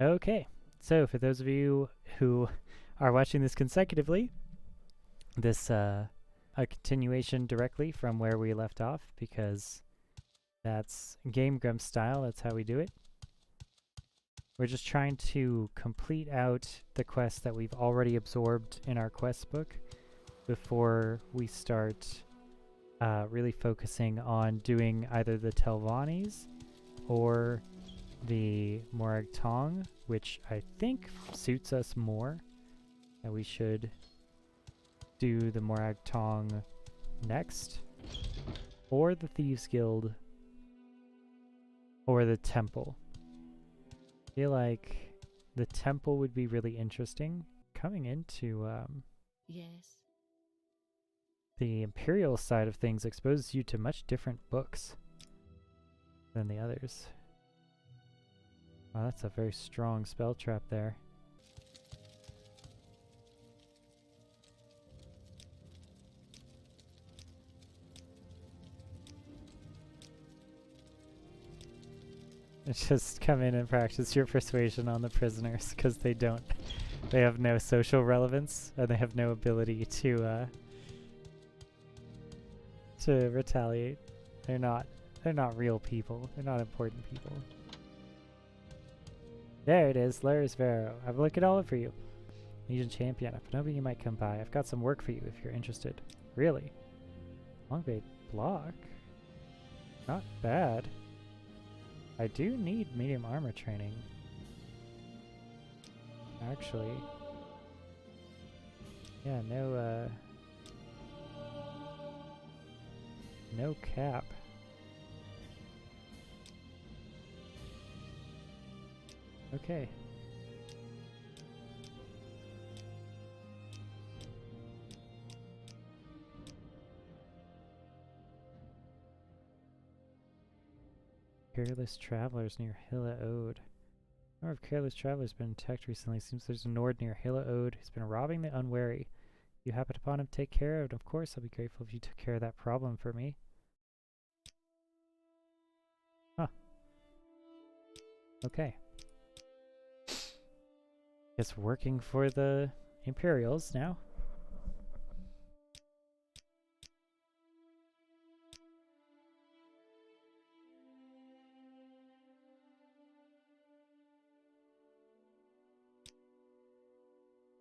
Okay, so for those of you who are watching this consecutively, this a continuation directly from where we left off, because that's Game Grumps style, that's how we do it. We're just trying to complete out the quests that we've already absorbed in our quest book before we start really focusing on doing either the Telvannis or the Morag Tong, which I think suits us more. And we should do the Morag Tong next, or the Thieves Guild, or the Temple. I feel like the Temple would be really interesting. Coming into Yes. the Imperial side of things exposes you to much different books than the others. Wow, that's a very strong spell trap there. Just come in and practice your persuasion on the prisoners, because they have no social relevance, and they have no ability to retaliate. They're not real people. They're not important people. There it is, Lars Vero. I've looked it all up for you. Legion Champion. If nobody, you might come by. I've got some work for you if you're interested. Really? Longbait block? Not bad. I do need medium armor training. Actually. Yeah, no cap. Okay. Careless travelers near Hilla Ode. Number of careless travelers been attacked recently. Seems there's a Nord near Hilla Ode who's been robbing the unwary. You happen upon him, take care of it. Of course, I'll be grateful if you took care of that problem for me. Huh. Okay. Guess working for the Imperials now.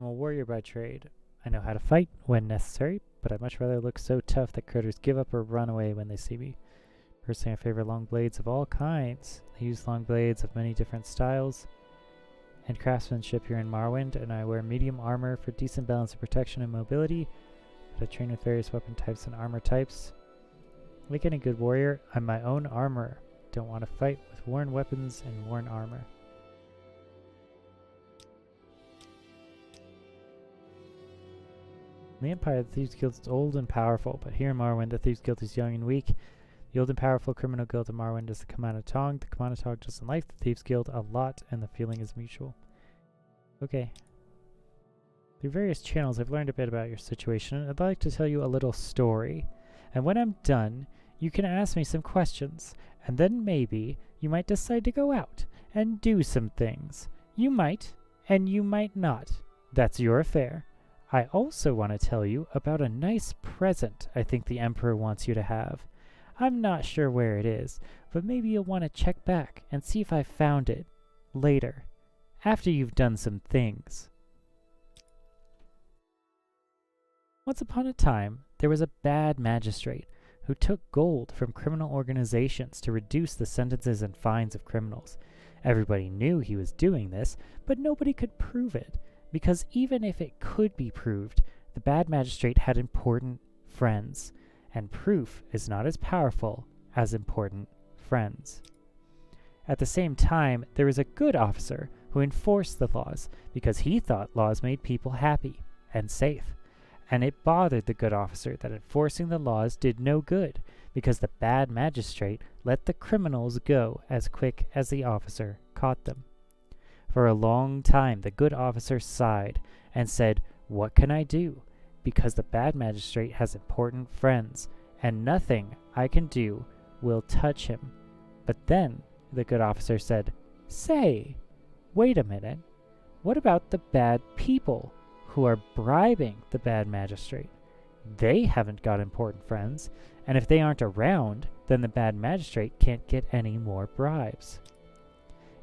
I'm a warrior by trade. I know how to fight when necessary, but I'd much rather look so tough that critters give up or run away when they see me. Personally, I favor long blades of all kinds. I use long blades of many different styles and craftsmanship here in Morrowind, and I wear medium armor for decent balance of protection and mobility, but I train with various weapon types and armor types. Like any good warrior, I'm my own armorer. Don't want to fight with worn weapons and worn armor. In the Empire, the Thieves Guild is old and powerful, but here in Morrowind, the Thieves Guild is young and weak. The old and powerful criminal guild of Morrowind is the Commander Tong. The Commander Tong doesn't like the Thieves Guild a lot, and the feeling is mutual. Okay. Through various channels, I've learned a bit about your situation, and I'd like to tell you a little story. And when I'm done, you can ask me some questions, and then maybe you might decide to go out and do some things. You might, and you might not. That's your affair. I also want to tell you about a nice present I think the Emperor wants you to have. I'm not sure where it is, but maybe you'll want to check back and see if I found it later, after you've done some things. Once upon a time, there was a bad magistrate who took gold from criminal organizations to reduce the sentences and fines of criminals. Everybody knew he was doing this, but nobody could prove it. Because even if it could be proved, the bad magistrate had important friends, and proof is not as powerful as important friends. At the same time, there was a good officer who enforced the laws because he thought laws made people happy and safe. And it bothered the good officer that enforcing the laws did no good because the bad magistrate let the criminals go as quick as the officer caught them. For a long time, the good officer sighed and said, "What can I do? Because the bad magistrate has important friends, and nothing I can do will touch him." But then the good officer said, "Say, wait a minute. What about the bad people who are bribing the bad magistrate? They haven't got important friends, and if they aren't around, then the bad magistrate can't get any more bribes.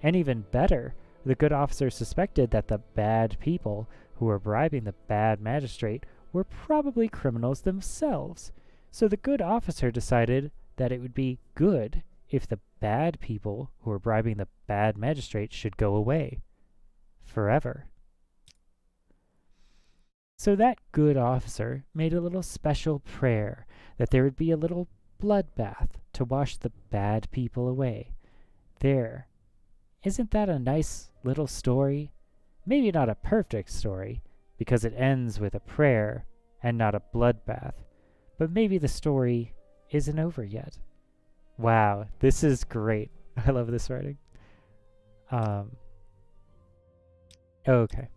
And even better, the good officer suspected that the bad people who were bribing the bad magistrate were probably criminals themselves. So the good officer decided that it would be good if the bad people who were bribing the bad magistrate should go away. Forever. So that good officer made a little special prayer that there would be a little bloodbath to wash the bad people away. There. Isn't that a nice little story? Maybe not a perfect story, because it ends with a prayer and not a bloodbath. But maybe the story isn't over yet. Wow, this is great. I love this writing. Okay.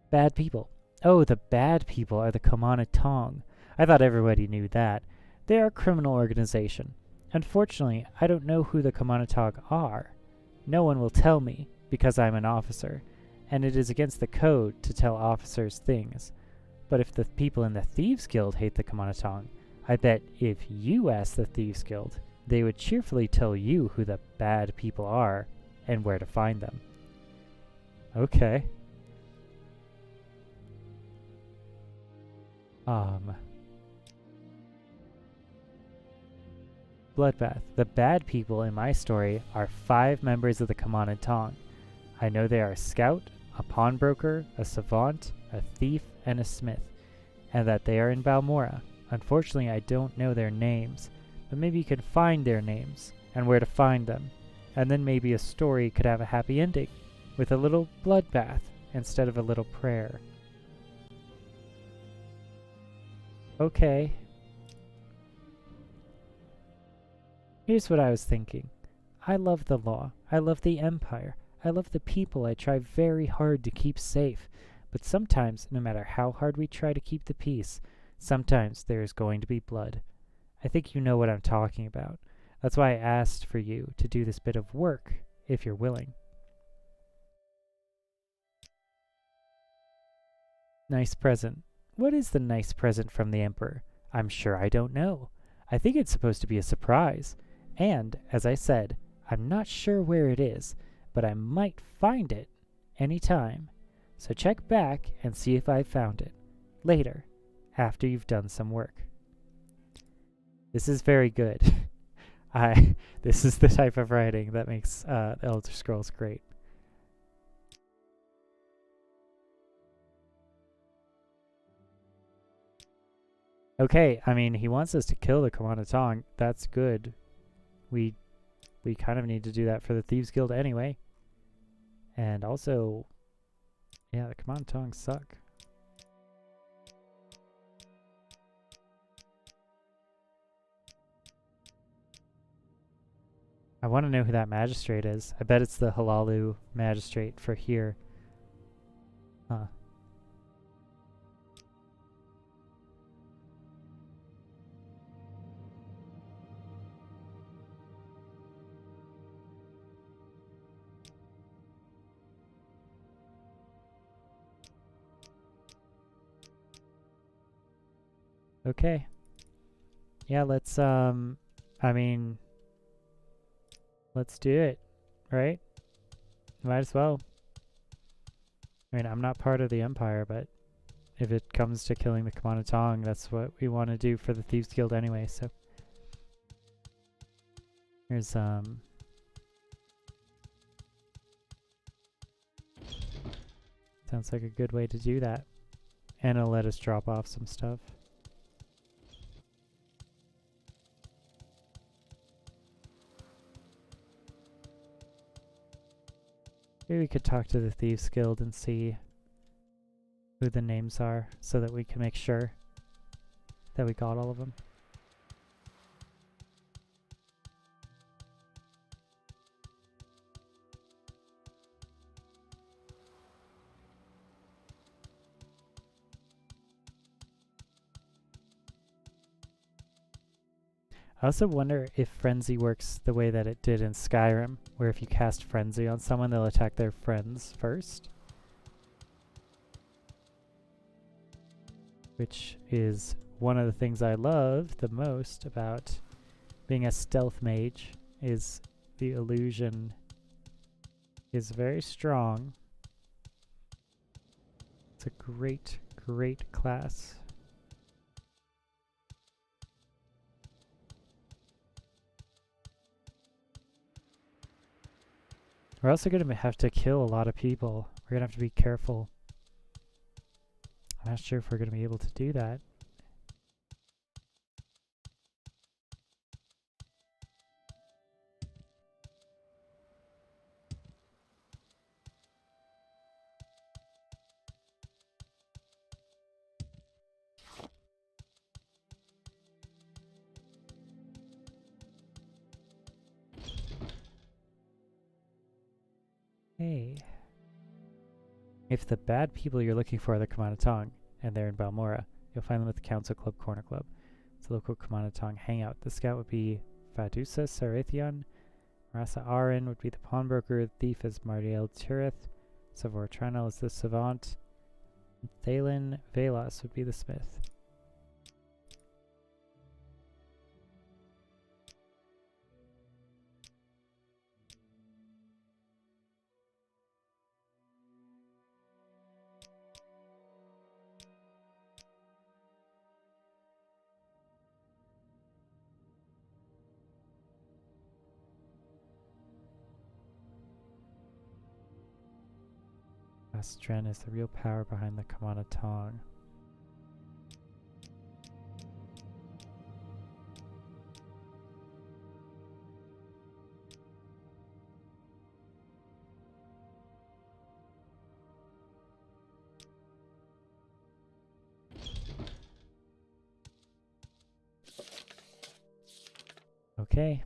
Bad people. Oh, the bad people are the Kamana Tong. I thought everybody knew that. They are a criminal organization. Unfortunately, I don't know who the Kamana Tong are. No one will tell me, because I'm an officer, and it is against the code to tell officers things. But if the people in the Thieves Guild hate the Kamana Tong, I bet if you asked the Thieves Guild, they would cheerfully tell you who the bad people are and where to find them. Okay. Bloodbath. The bad people in my story are 5 members of the Kamana Tong. I know they are a scout, a pawnbroker, a savant, a thief, and a smith, and that they are in Balmora. Unfortunately, I don't know their names, but maybe you can find their names and where to find them, and then maybe a story could have a happy ending, with a little bloodbath instead of a little prayer. Okay. Here's what I was thinking. I love the law. I love the Empire. I love the people I try very hard to keep safe. But sometimes, no matter how hard we try to keep the peace, sometimes there is going to be blood. I think you know what I'm talking about. That's why I asked for you to do this bit of work, if you're willing. Nice present. What is the nice present from the Emperor? I'm sure I don't know. I think it's supposed to be a surprise. And, as I said, I'm not sure where it is, but I might find it any time. So check back and see if I found it. Later, after you've done some work. This is very good. This is the type of writing that makes Elder Scrolls great. Okay, I mean, he wants us to kill the Kamana Tong. That's good. We kind of need to do that for the Thieves Guild anyway. And also, yeah, the Kamana Tong suck. I want to know who that magistrate is. I bet it's the Halalu magistrate for here. Huh. Okay. Yeah, let's, I mean, let's do it, right? Might as well. I mean, I'm not part of the Empire, but if it comes to killing the Kamana Tong, that's what we want to do for the Thieves Guild anyway, so. Here's, sounds like a good way to do that. And it'll let us drop off some stuff. Maybe we could talk to the Thieves Guild and see who the names are so that we can make sure that we got all of them. I also wonder if Frenzy works the way that it did in Skyrim, where if you cast Frenzy on someone, they'll attack their friends first. Which is one of the things I love the most about being a stealth mage, is the illusion is very strong. It's a great, great class. We're also going to have to kill a lot of people. We're going to have to be careful. I'm not sure if we're going to be able to do that. Hey. If the bad people you're looking for are the Kamanatong, and they're in Balmora, you'll find them at the Council Club Corner Club. It's a local Kamanatong hangout. The scout would be Fadusa Sarathion. Marasa Arin would be the pawnbroker. The thief is Mardiel Tirith. Savor Tranel is the savant. Thalen Velas would be the smith. Astren is the real power behind the Kamanatong. Okay.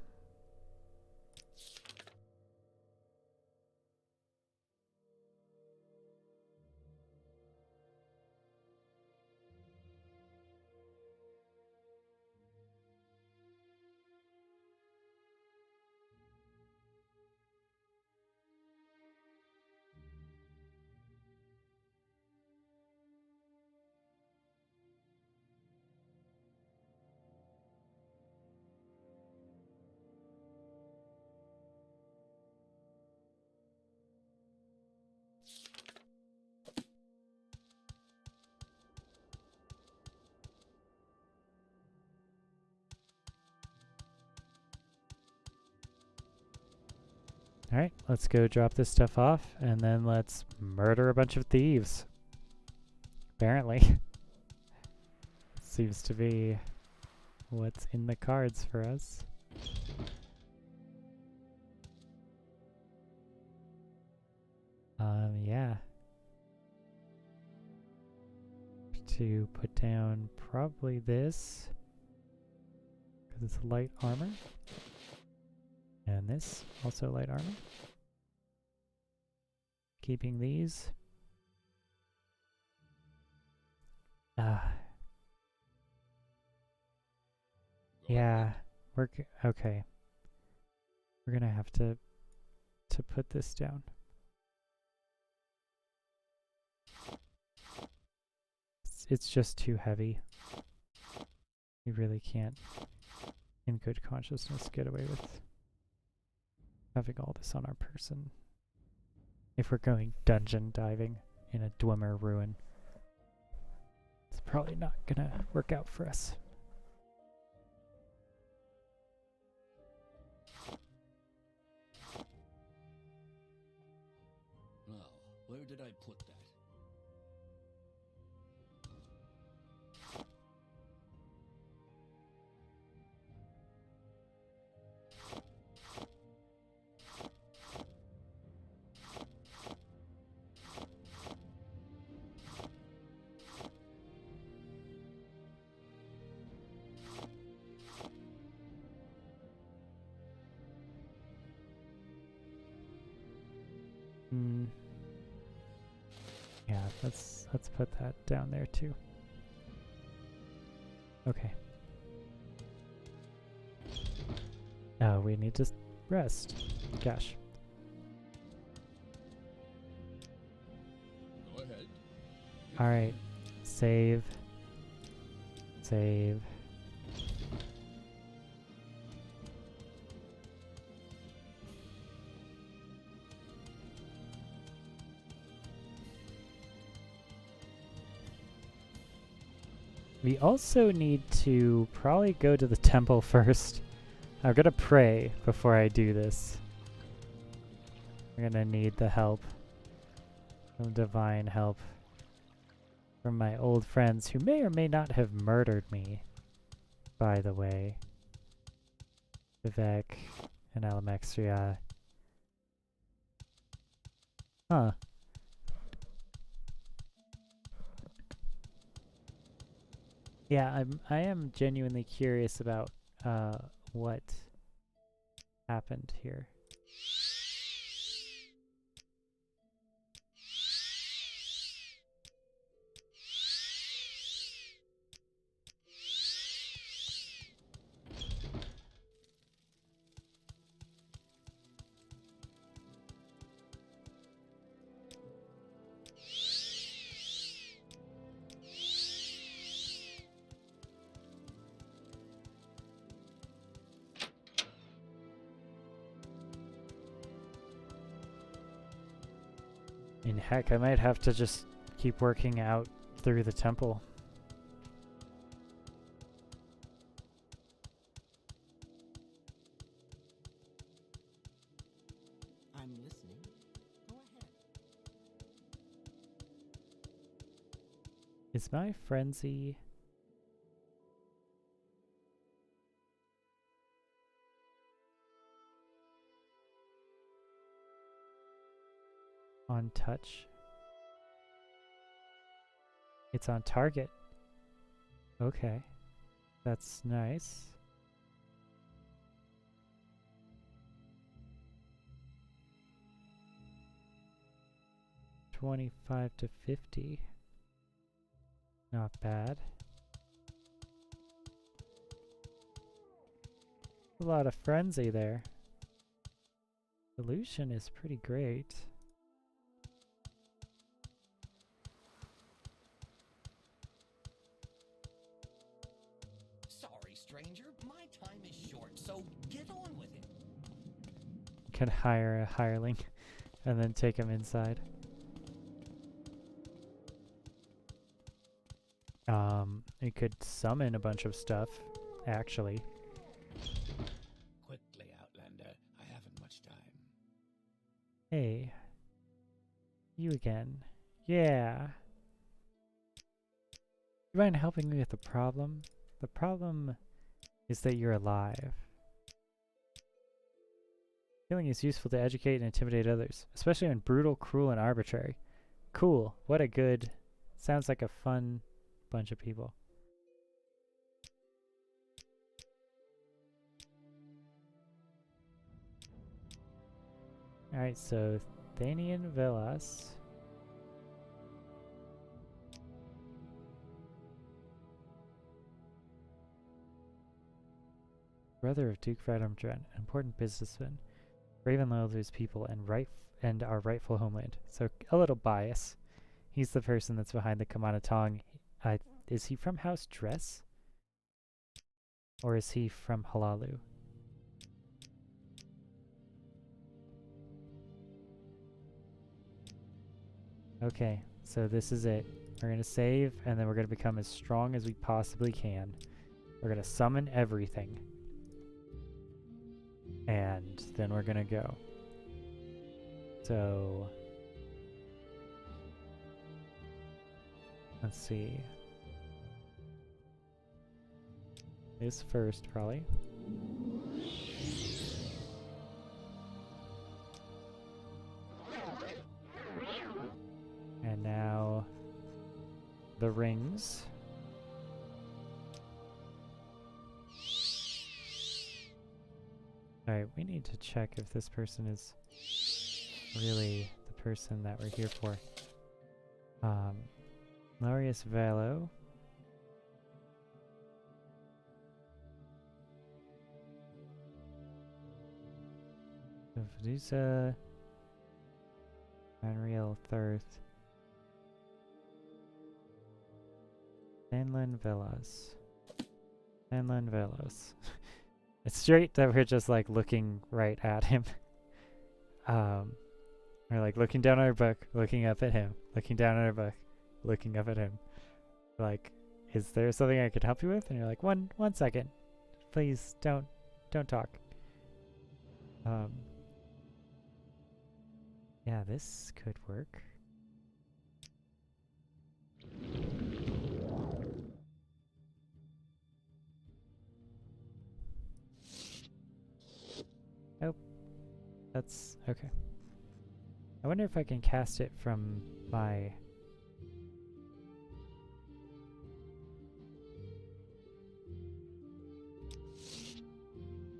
Alright, let's go drop this stuff off, and then let's murder a bunch of thieves. Apparently. Seems to be what's in the cards for us. Yeah. To put down probably this, because it's light armor. And this, also light armor. Keeping these. Yeah, okay. We're gonna have to put this down. It's just too heavy. We really can't, in good consciousness, get away with having all this on our person. If we're going dungeon diving in a Dwemer ruin, it's probably not gonna work out for us. Now, where did I put that? Yeah, let's put that down there too. Okay. We need to rest. Gosh. Go ahead. Alright. Save. Save. We also need to probably go to the temple first. I'm gonna pray before I do this. I'm gonna need the help. Some divine help. From my old friends who may or may not have murdered me. By the way. Vivek and Alamexria. Huh. Yeah, I am genuinely curious about what happened here. And heck, I might have to just keep working out through the temple. I'm listening. Go ahead. Is my frenzy... on touch? It's on target. Okay. That's nice. $25 to $50. Not bad. A lot of frenzy there. Solution is pretty great. Sorry, stranger. My time is short, so get on with it. Can hire a hireling and then take him inside. It could summon a bunch of stuff, actually. Quickly, Outlander. I haven't much time. Hey. You again. Yeah. You mind helping me with the problem? The problem is that you're alive. Healing is useful to educate and intimidate others, especially when brutal, cruel, and arbitrary. Cool. What a good... Sounds like a fun bunch of people. Alright, so Thanian Velas. Brother of Duke Radamdren, an important businessman. Brave and loyal to his people and our rightful homeland. So a little bias. He's the person that's behind the Kamanatong. Is he from House Dress? Or is he from Halalu? Okay, so this is it. We're gonna save, and then we're gonna become as strong as we possibly can. We're gonna summon everything. And then we're gonna go. So... let's see. This first, probably. And now the rings. Alright, we need to check if this person is really the person that we're here for. Larius Valo. Medusa, Unreal Thirth, Inland Villas. Inland Villas. It's straight that we're just like looking right at him. We're like looking down our book, looking up at him, looking down at our book, looking up at him. Like, is there something I could help you with? And you're like, one second. Please don't talk. Yeah, this could work. Nope. That's okay. I wonder if I can cast it from my...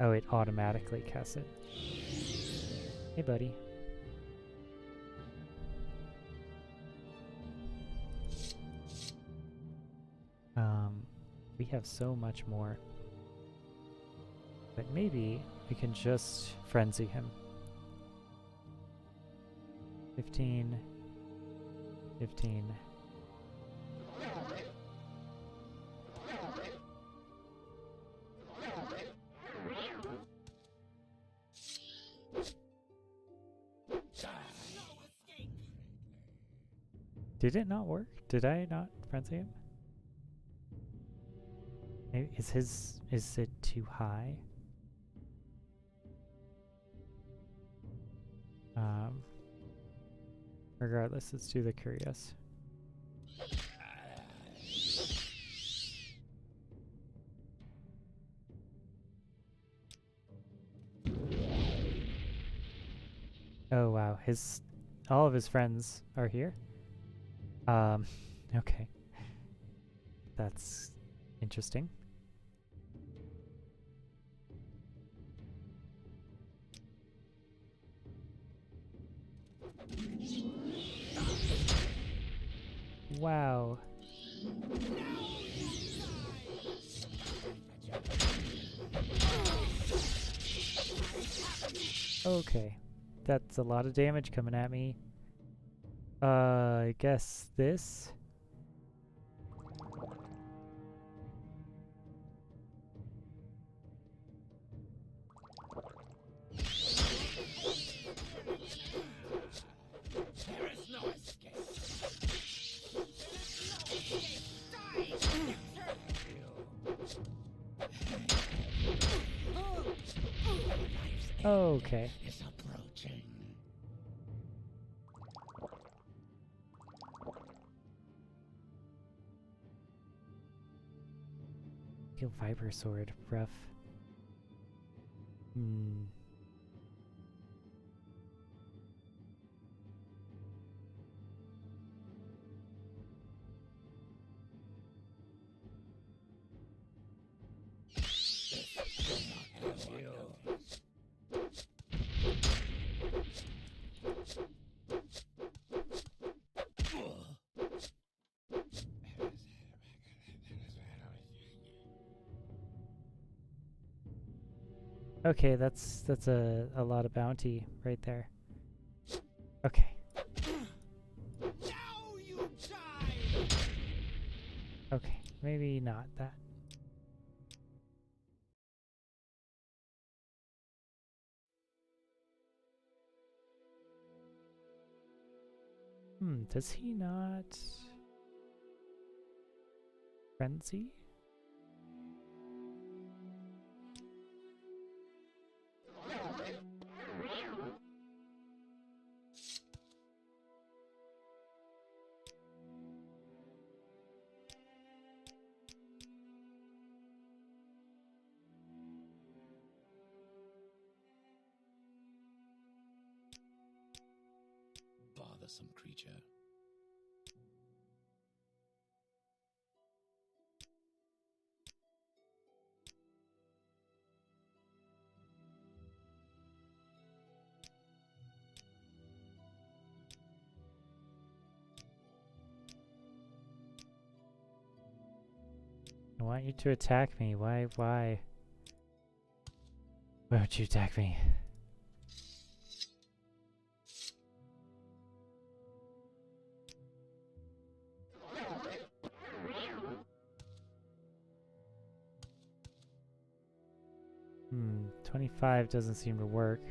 Oh, it automatically casts it. Hey, buddy. We have so much more. But maybe we can just frenzy him. 15. 15. Did it not work? Did I not frenzy him? Maybe is it too high? Regardless, let's do the curious. Oh wow, all of his friends are here? Okay. That's interesting. Wow. Okay. That's a lot of damage coming at me. I guess this? There is no escape. Okay. Is approaching. Kill Viper Sword. Rough. Hmm. Okay, that's a lot of bounty right there. Okay. Now you die. Okay, maybe not that. Does he not frenzy? Bothersome creature. I want you to attack me. Why? Why would you attack me? 25 doesn't seem to work.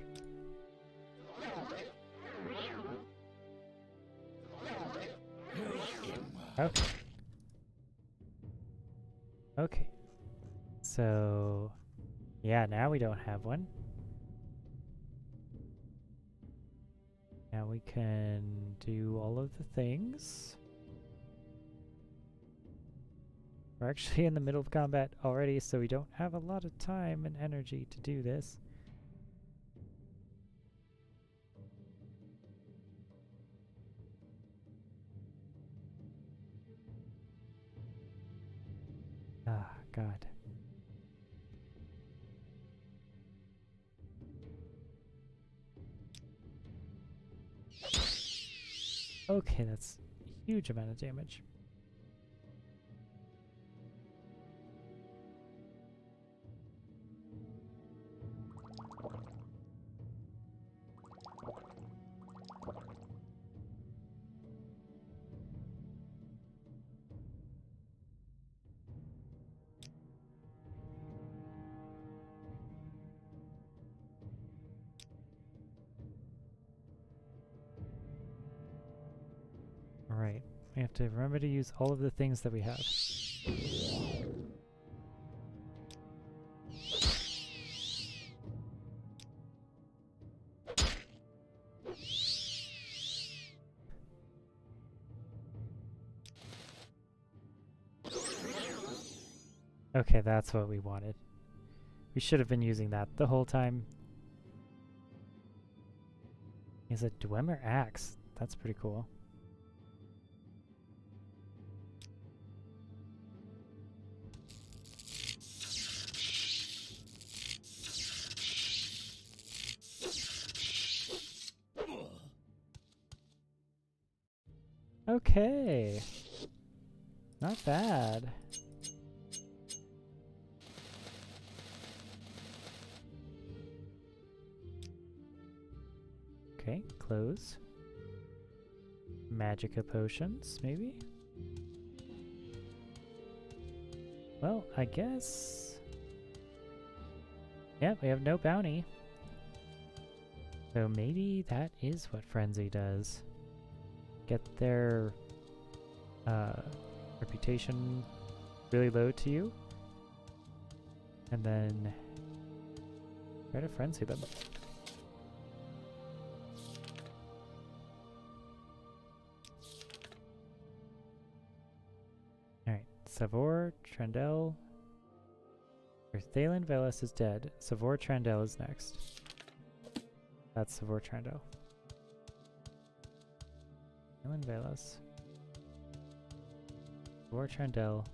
Okay. Okay. So, yeah, now we don't have one. Now we can do all of the things. We're actually in the middle of combat already, so we don't have a lot of time and energy to do this. Ah, God. Okay, that's a huge amount of damage. Alright, we have to remember to use all of the things that we have. Okay, that's what we wanted. We should have been using that the whole time. He has a Dwemer axe. That's pretty cool. Okay. Not bad. Okay, close. Magicka potions, maybe? Well, I guess... Yep, we have no bounty. So maybe that is what Frenzy does. Get their reputation really low to you, and then try to Frenzy them. Alright, Savor, Trandel. Thalen Velas is dead. Savor Trandel is next. That's Savor Trandel. Thalen Velas. Savor Trandel.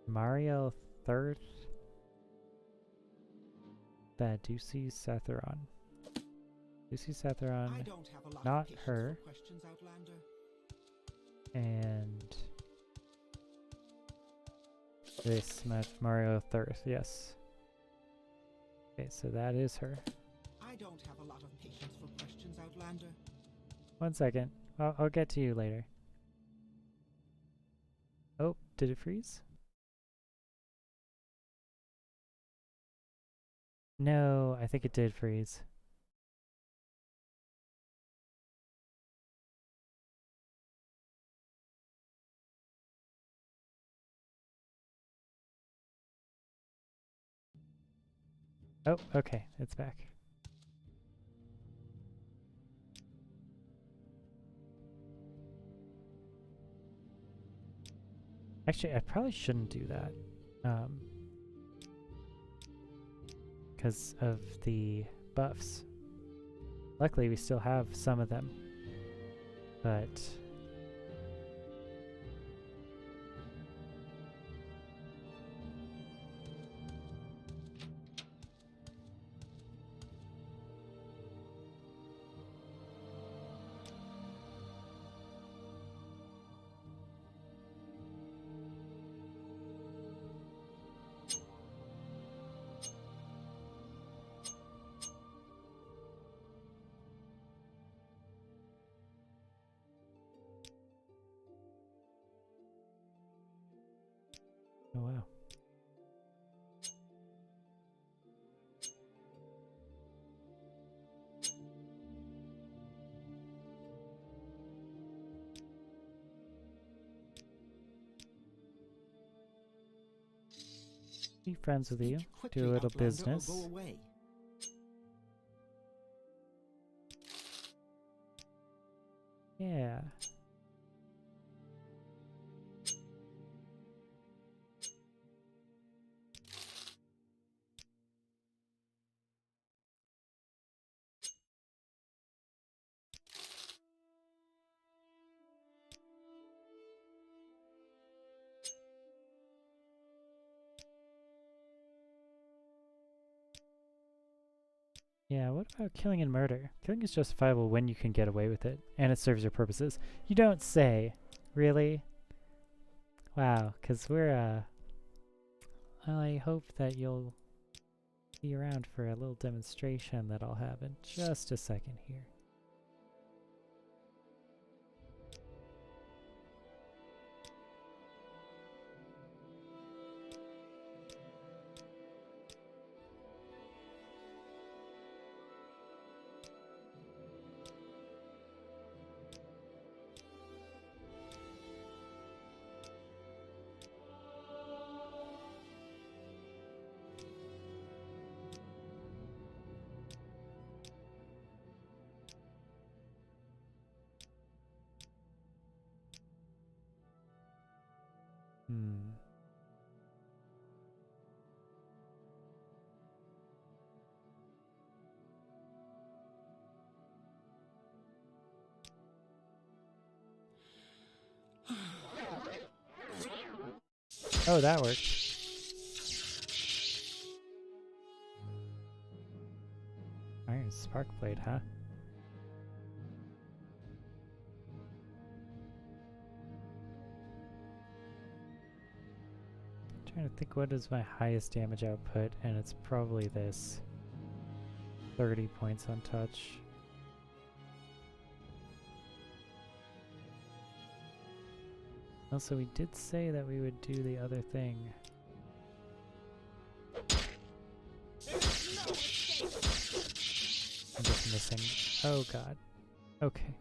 Mariel Third. Badusi Satheron. Badusi Satheron. Not her. And this Mario Thirth, yes. Okay, so that is her. I don't have a lot of patience for questions, Outlander. 1 second. I'll get to you later. Oh, did it freeze? No, I think it did freeze. Oh, okay, it's back. Actually, I probably shouldn't do that. Because of the buffs. Luckily, we still have some of them. But... Oh wow. Be friends with you. Speak Do a quickly, little Outlander, or business. go away. Yeah. Yeah, what about killing and murder? Killing is justifiable when you can get away with it, and it serves your purposes. You don't say. Really? Wow, because we're, well, I hope that you'll be around for a little demonstration that I'll have in just a second here. Hmm. Oh, that worked. Iron spark blade, huh? Trying to think what is my highest damage output, and it's probably this. 30 points on touch. Also, we did say that we would do the other thing. I'm just missing. Oh god. Okay.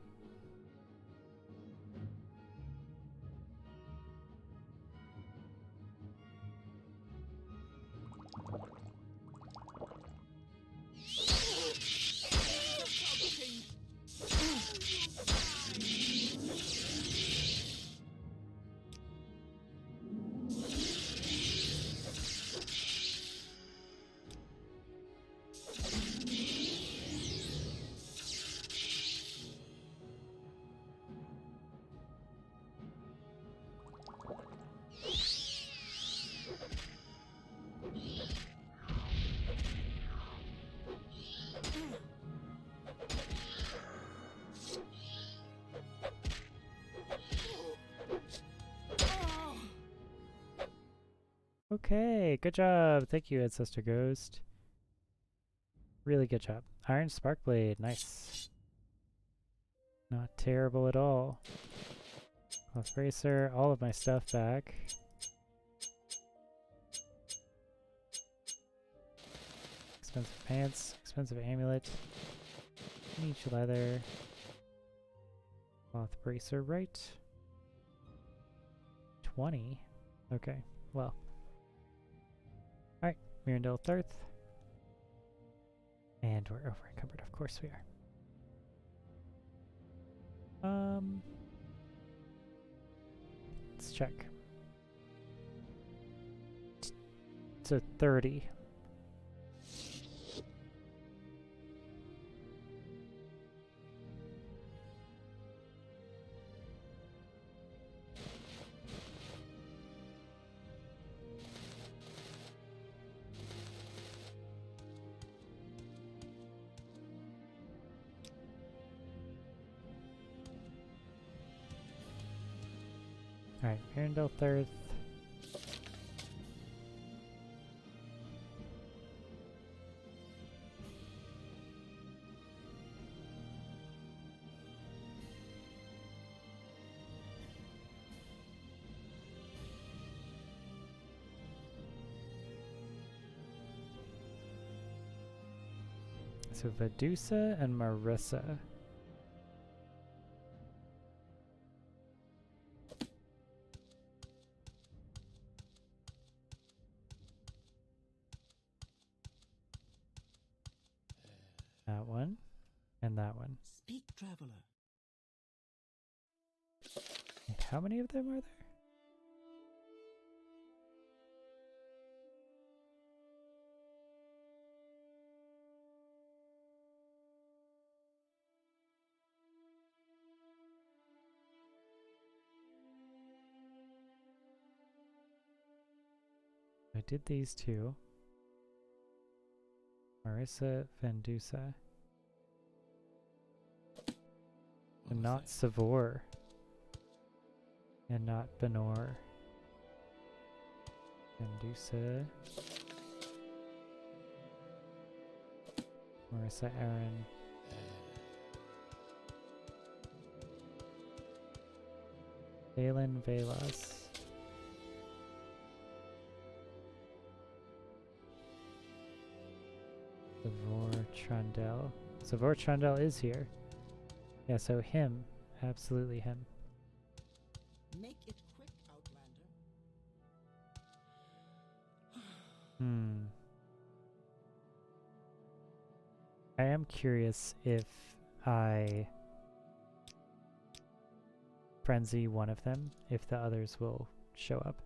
Okay, good job. Thank you, Ancestor Ghost. Really good job. Iron Spark Blade, nice. Not terrible at all. Cloth Bracer, all of my stuff back. Expensive pants, expensive amulet. Niche leather. Cloth Bracer, right? 20? Okay, well. Alright, Mirandel Thirth. And we're over encumbered, of course we are. Let's check. It's a 30. Alright, Mirandel Thirth. So Vedusa and Marissa. That one and that one. Speak, traveler. And how many of them are there? I did these two. Marissa, Vendusa. And not Savor. And not Benor. Vendusa. Marissa, Aaron. Valen, Velas. Savor Trundle. Savor Trundle is here. Yeah, so him. Absolutely him. Make it quick, Outlander. I am curious if I frenzy one of them, if the others will show up.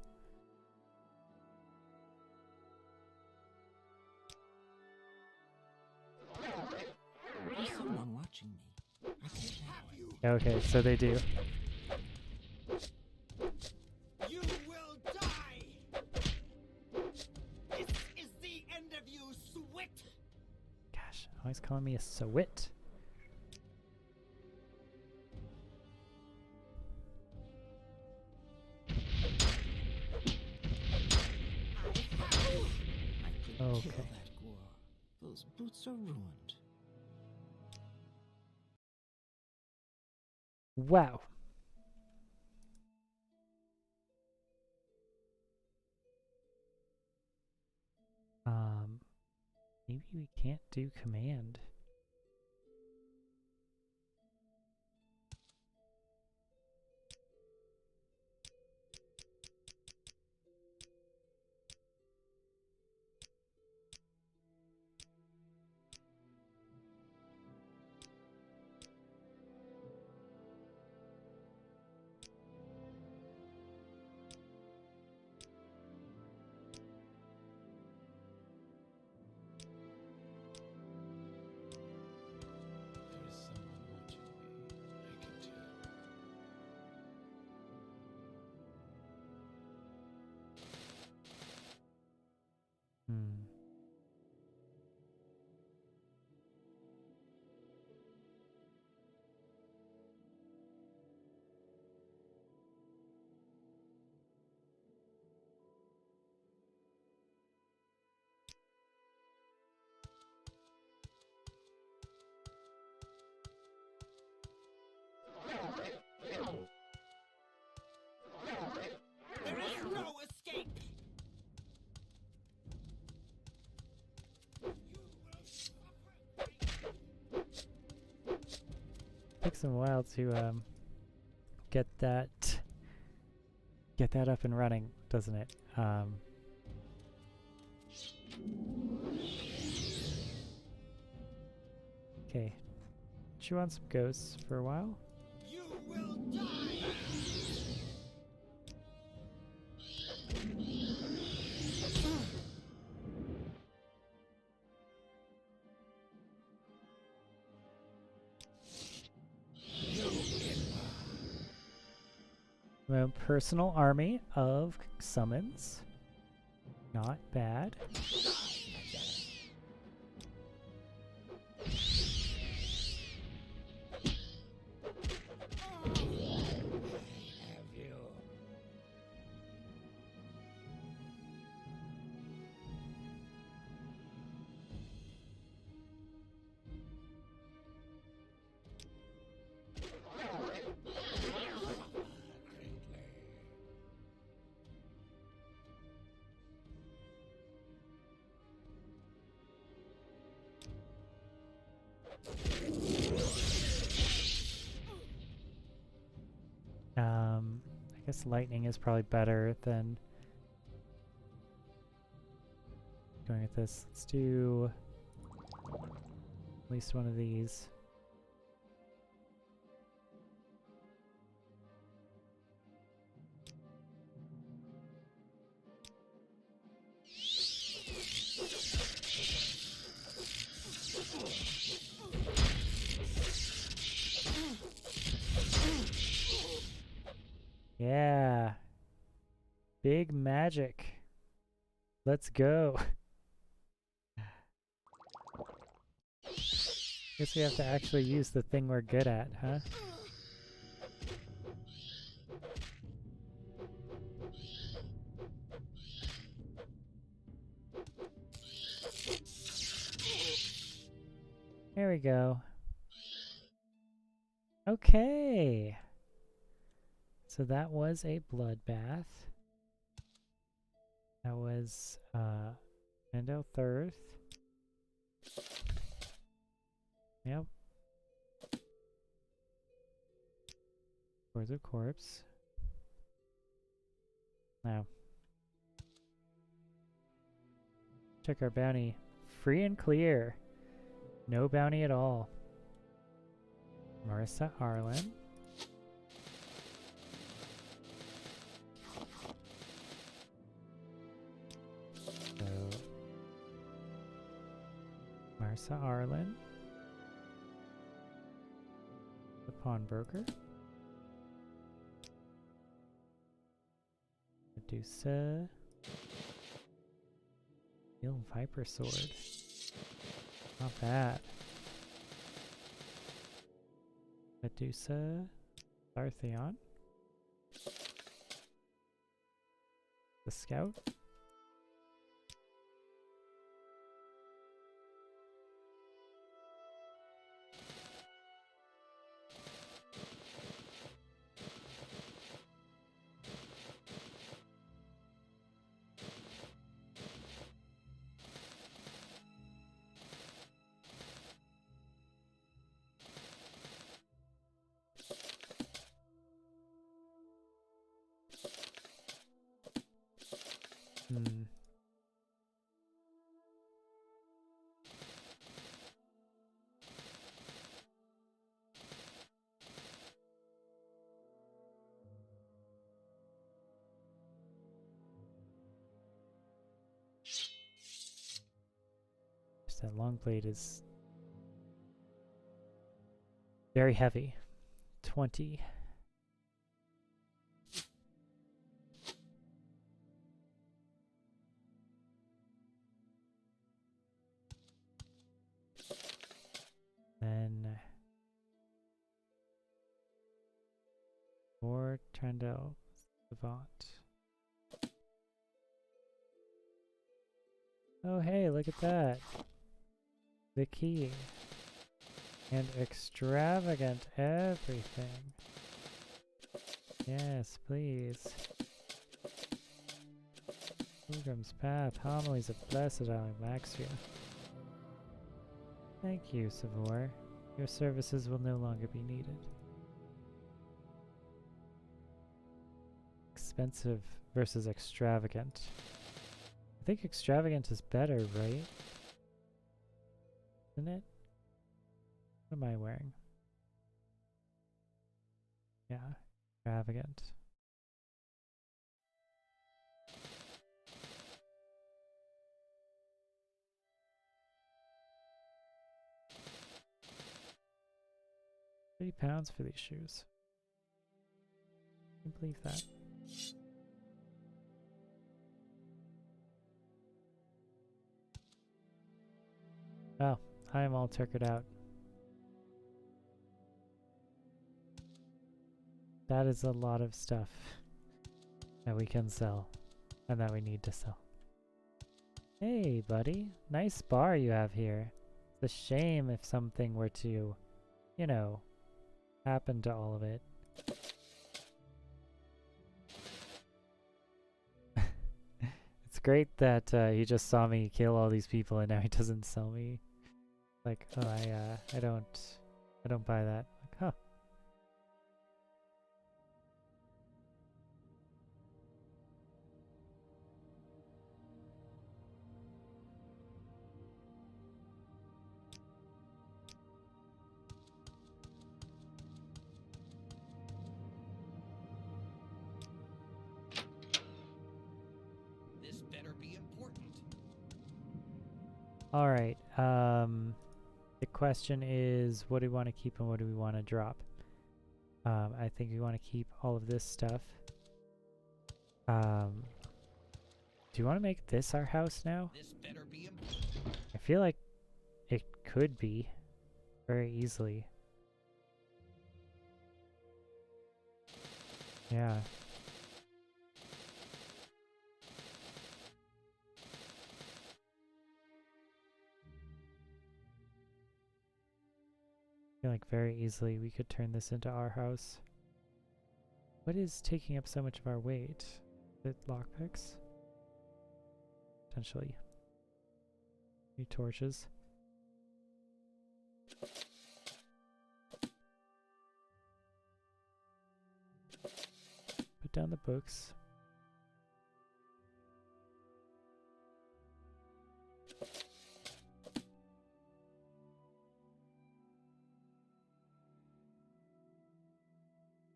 There's someone watching me. I can't have you. Okay, so they do. You will die. This is the end of you, Swit. Gosh, always calling me a Sawit. I could Okay. kill that Gore. Those boots are ruined. Wow. Maybe we can't do command. There is someone watching me. I can tell. There is no escape. Takes a while to get that up and running, doesn't it? Okay. Chew on some ghosts for a while. You will die. My own personal army of summons. Not bad. Have you? guess lightning is probably better than going with this. Let's do at least one of these. Yeah. Big magic. Let's go. Guess we have to actually use the thing we're good at, huh? There we go. Okay. So that was a bloodbath. That was Endo Thirth. Yep. Swords of Corpse. Now. Check our bounty. Free and clear. No bounty at all. Marissa Arlen. So, Marissa Arlen. The pawnbroker. Medusa. Steel Viper Sword. Not bad. Medusa. Dartheon. The Scout. That long blade is very heavy. 20. Then for Trendel Savant. Oh hey, look at that. The key. And extravagant everything. Yes, please. Pilgrim's Path, Homilies of Blessed Almaxia. Thank you, Savor. Your services will no longer be needed. Expensive versus extravagant. I think extravagant is better, right? Isn't it? What am I wearing? Yeah, extravagant. £30 for these shoes. I can't believe that. Oh, I am all tuckered out. That is a lot of stuff that we can sell and that we need to sell. Hey, buddy. Nice bar you have here. It's a shame if something were to, you know, happen to all of it. It's great that he just saw me kill all these people and now he doesn't sell me. Like, oh, I don't buy that. Like, huh. Alright, the question is, what do we want to keep and what do we want to drop? I think we want to keep all of this stuff. Do you want to make this our house now? This better be I feel like it could be very easily. Yeah. I feel like very easily we could turn this into our house. What is taking up so much of our weight? Is it lockpicks? Potentially. 3 torches. Put down the books.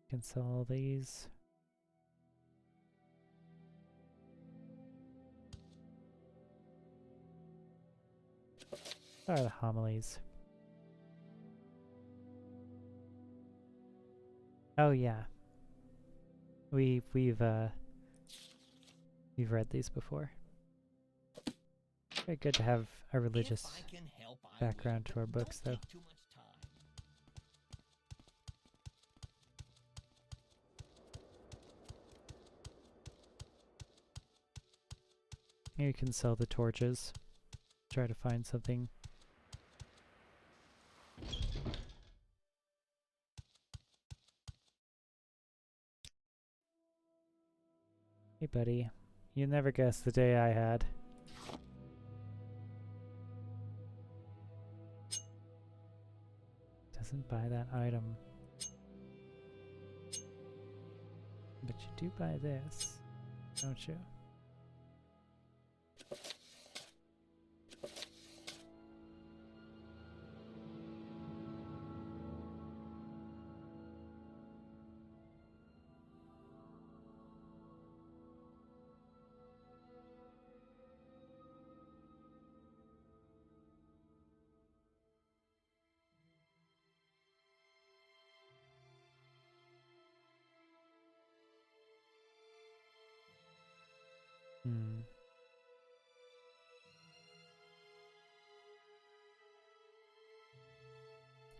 Can sell all these. What are the homilies? Oh yeah. We've read these before. Very good to have a religious background to our books, though. You can sell the torches. Try to find something. Hey buddy, you never guess the day I had. Doesn't buy that item. But you do buy this, don't you?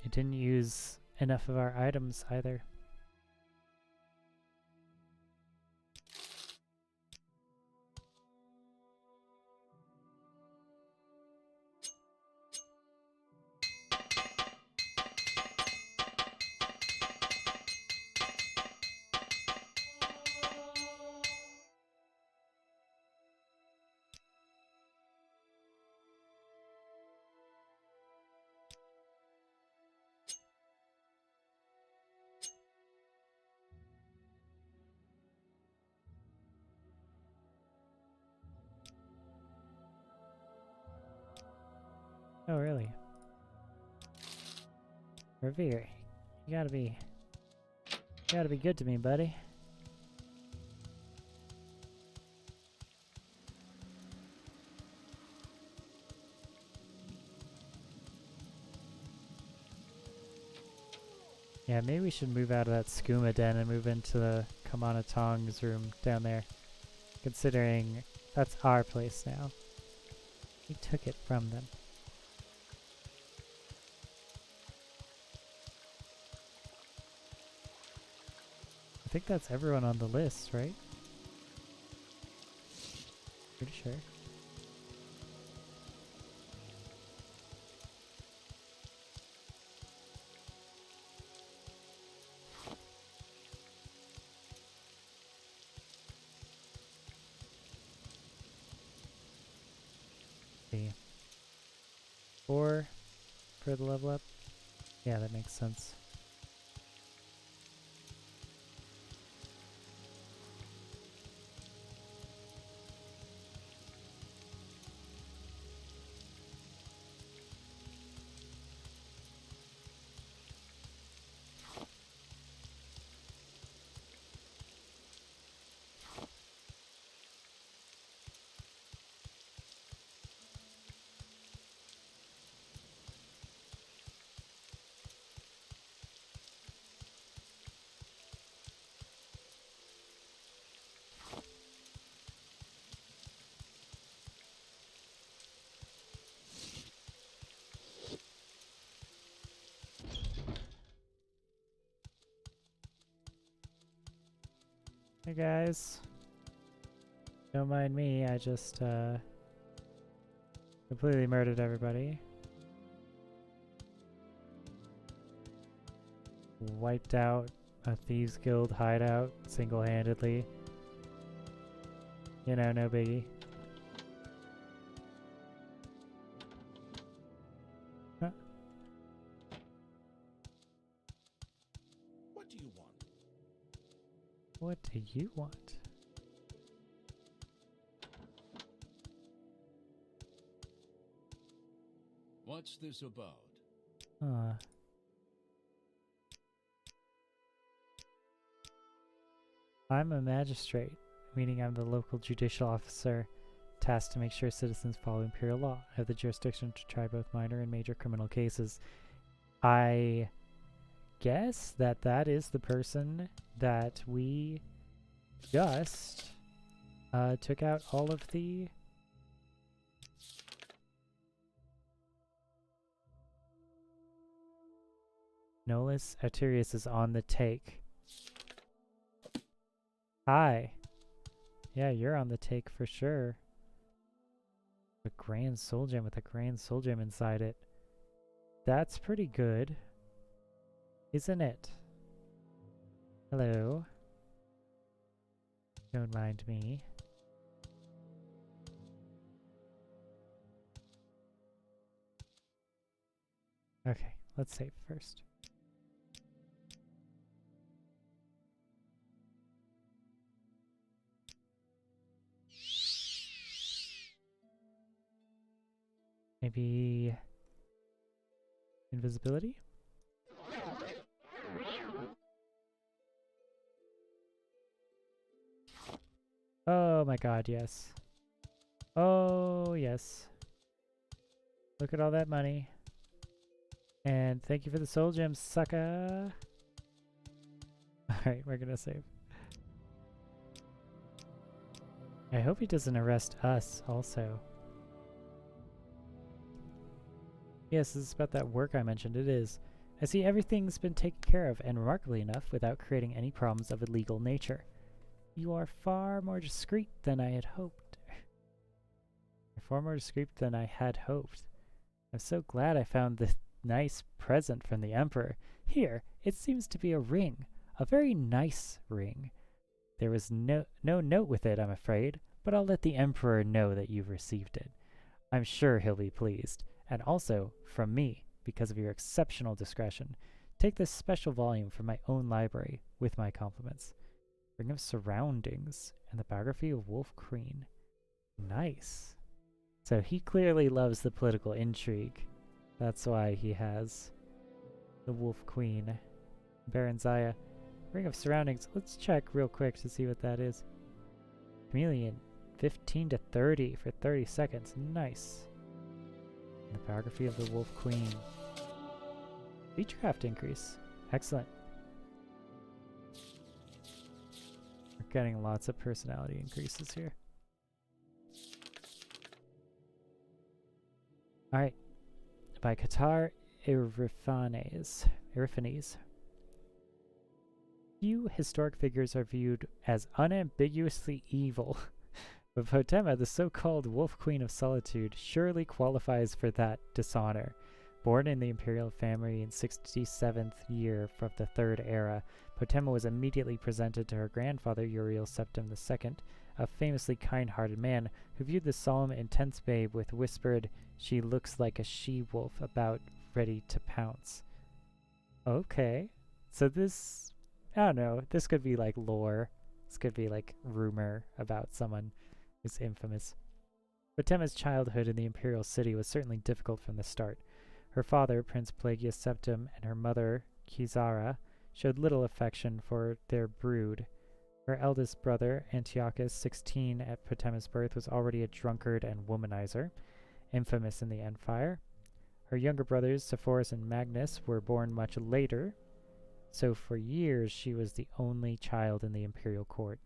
It didn't use enough of our items either. Oh, really? Revere, you gotta be good to me, buddy. Yeah, maybe we should move out of that skooma den and move into the Kamana Tong's room down there. Considering that's our place now. We took it from them. I think that's everyone on the list, right? Pretty sure. See. 4 for the level up? Yeah, that makes sense. Hey guys. Don't mind me, I just completely murdered everybody. Wiped out a Thieves Guild hideout single-handedly. You know, no biggie. Huh. What do you want? What do you want? What's this about? I'm a magistrate, meaning I'm the local judicial officer tasked to make sure citizens follow imperial law. I have the jurisdiction to try both minor and major criminal cases. I guess that is the person that we just took out all of the Nolus Arterius is on the take. Hi. Yeah, you're on the take for sure. A Grand Soul Gem with a Grand Soul Gem inside it. That's pretty good. Isn't it? Hello. Don't mind me. Okay, let's save first. Maybe invisibility? Oh my god, yes. Oh, yes. Look at all that money. And thank you for the soul gems, sucker. Alright, we're gonna save. I hope he doesn't arrest us also. Yes, this is about that work I mentioned. It is. I see everything's been taken care of, and remarkably enough, without creating any problems of a legal nature. You are far more discreet than I had hoped. You're far more discreet than I had hoped. I'm so glad I found this nice present from the Emperor. Here, it seems to be a ring. A very nice ring. There was no note with it, I'm afraid, but I'll let the Emperor know that you've received it. I'm sure he'll be pleased. And also, from me, because of your exceptional discretion, take this special volume from my own library, with my compliments. Ring of Surroundings, and the biography of Wolf Queen. Nice. So he clearly loves the political intrigue. That's why he has the Wolf Queen. Baron Zaya. Ring of Surroundings. Let's check real quick to see what that is. Chameleon. 15 to 30 for 30 seconds. Nice. The biography of the Wolf Queen. Speechcraft increase. Excellent. We're getting lots of personality increases here. Alright. By Qatar Ariphanes. Few historic figures are viewed as unambiguously evil. But Potema, the so-called Wolf Queen of Solitude, surely qualifies for that dishonor. Born in the imperial family in 67th year from the Third Era, Potema was immediately presented to her grandfather, Uriel Septim II, a famously kind-hearted man who viewed the solemn, intense babe with whispered, "She looks like a she-wolf about ready to pounce." Okay. So this, I don't know, this could be like lore. This could be like rumor about someone is infamous. Potema's childhood in the imperial city was certainly difficult from the start. Her father, Prince Pelagius Septim, and her mother, Kizara, showed little affection for their brood. Her eldest brother, Antiochus, 16 at Potema's birth, was already a drunkard and womanizer, infamous in the Empire. Her younger brothers, Sepphoris and Magnus, were born much later, so for years she was the only child in the imperial court.